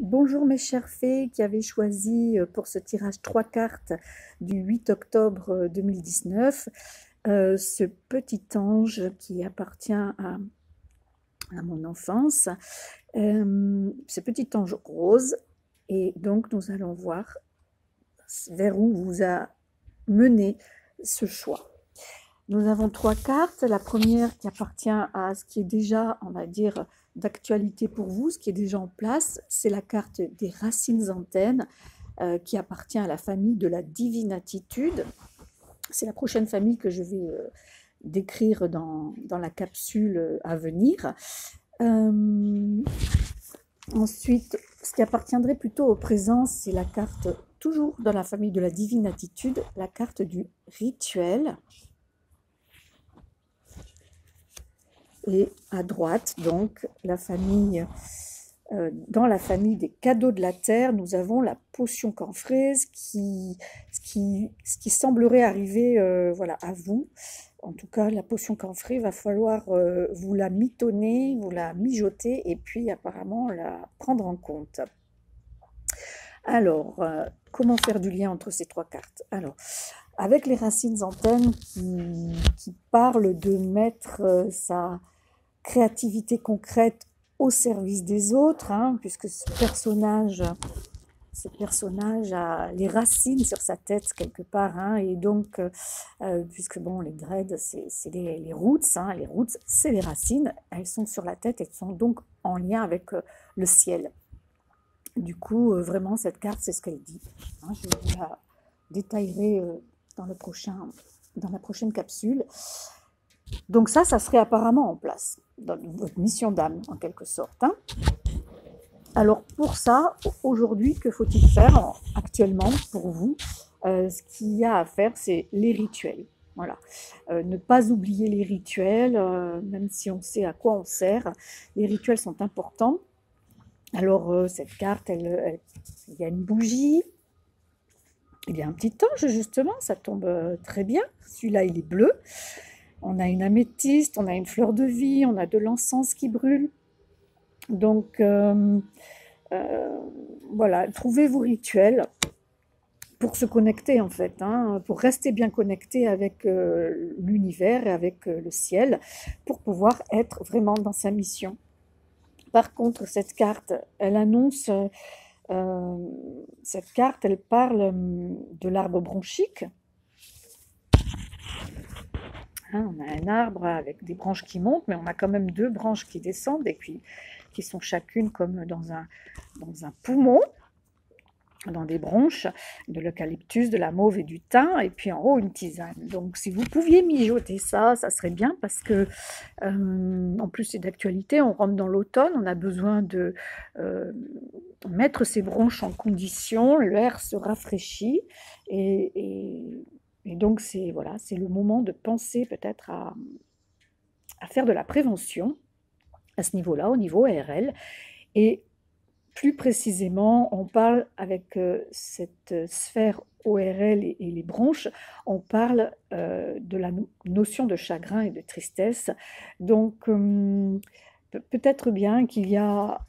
Bonjour mes chères fées qui avez choisi pour ce tirage 3 cartes du 8 octobre 2019 ce petit ange qui appartient à mon enfance, ce petit ange rose. Et donc nous allons voir vers où vous a mené ce choix. Nous avons 3 cartes. La première qui appartient à ce qui est déjà, on va dire, d'actualité pour vous, ce qui est déjà en place, c'est la carte des racines antennes qui appartient à la famille de la divine attitude. C'est la prochaine famille que je vais décrire dans la capsule à venir. Ensuite, ce qui appartiendrait plutôt au présent, c'est la carte, toujours dans la famille de la divine attitude, la carte du rituel. Et à droite, donc, la famille, dans la famille des cadeaux de la terre, nous avons la potion camphrase ce qui semblerait arriver voilà, à vous. En tout cas, la potion camphrée, il va falloir vous la mitonner, vous la mijoter et puis apparemment la prendre en compte. Alors, comment faire du lien entre ces 3 cartes? Alors, avec les racines antennes qui parlent de mettre sa créativité concrète au service des autres, hein, puisque ce personnage a les racines sur sa tête quelque part, hein, et donc, puisque bon, les dreads, c'est les roots, hein, les roots, c'est les racines, elles sont sur la tête, elles sont donc en lien avec le ciel. Du coup, vraiment, cette carte, c'est ce qu'elle dit. Hein, je vous la détaillerai dans la prochaine capsule. Donc ça serait apparemment en place, dans votre mission d'âme, en quelque sorte. Hein. Alors pour ça, aujourd'hui, que faut-il faire actuellement pour vous? Ce qu'il y a à faire, c'est les rituels. Voilà. Ne pas oublier les rituels, même si on sait à quoi on sert. Les rituels sont importants. Alors cette carte, il y a une bougie, il y a un petit ange justement, ça tombe très bien. Celui-là, il est bleu. On a une améthyste, on a une fleur de vie, on a de l'encens qui brûle. Donc, voilà, trouvez vos rituels pour se connecter en fait, hein, pour rester bien connecté avec l'univers et avec le ciel, pour pouvoir être vraiment dans sa mission. Par contre, cette carte, elle annonce, cette carte, elle parle de l'arbre bronchique. Hein, on a un arbre avec des branches qui montent, mais on a quand même 2 branches qui descendent et puis qui sont chacune comme dans un poumon, dans des branches de l'eucalyptus, de la mauve et du thym, et puis en haut une tisane. Donc si vous pouviez mijoter ça serait bien parce que, en plus c'est d'actualité, on rentre dans l'automne, on a besoin de mettre ses branches en condition, l'air se rafraîchit et donc c'est voilà, c'est le moment de penser peut-être à faire de la prévention à ce niveau-là, au niveau ARL. Et plus précisément, on parle avec cette sphère ORL et les branches, on parle de la notion de chagrin et de tristesse. Donc, peut-être bien qu'il y a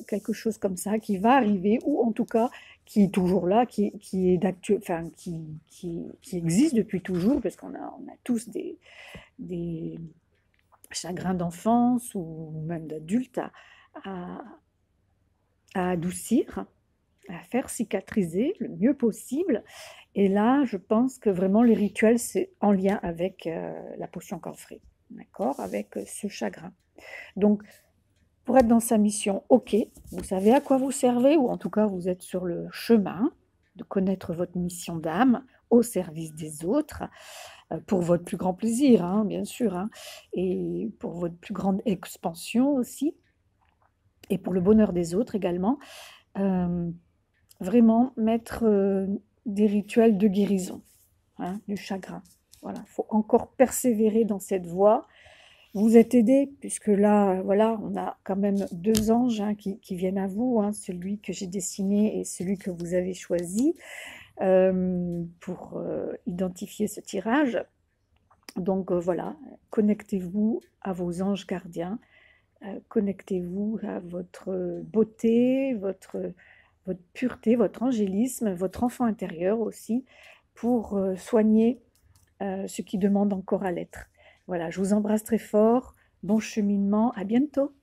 quelque chose comme ça qui va arriver, ou en tout cas qui est toujours là, qui existe depuis toujours, parce qu'on a tous des chagrins d'enfance ou même d'adultes à adoucir, à faire cicatriser le mieux possible. Et là, je pense que vraiment les rituels, c'est en lien avec la potion camphrée, d'accord, avec ce chagrin. Donc, pour être dans sa mission, ok, vous savez à quoi vous servez, ou en tout cas, vous êtes sur le chemin de connaître votre mission d'âme au service des autres, pour votre plus grand plaisir, hein, bien sûr, hein, et pour votre plus grande expansion aussi, et pour le bonheur des autres également. Vraiment mettre des rituels de guérison, hein, du chagrin. Voilà, il faut encore persévérer dans cette voie. Vous êtes aidés, puisque là, voilà, on a quand même 2 anges hein, qui viennent à vous, hein, celui que j'ai dessiné et celui que vous avez choisi pour identifier ce tirage. Donc voilà, connectez-vous à vos anges gardiens Connectez-vous à votre beauté, votre pureté, votre angélisme, votre enfant intérieur aussi, pour soigner ce qui demande encore à l'être. Voilà, je vous embrasse très fort. Bon cheminement, à bientôt.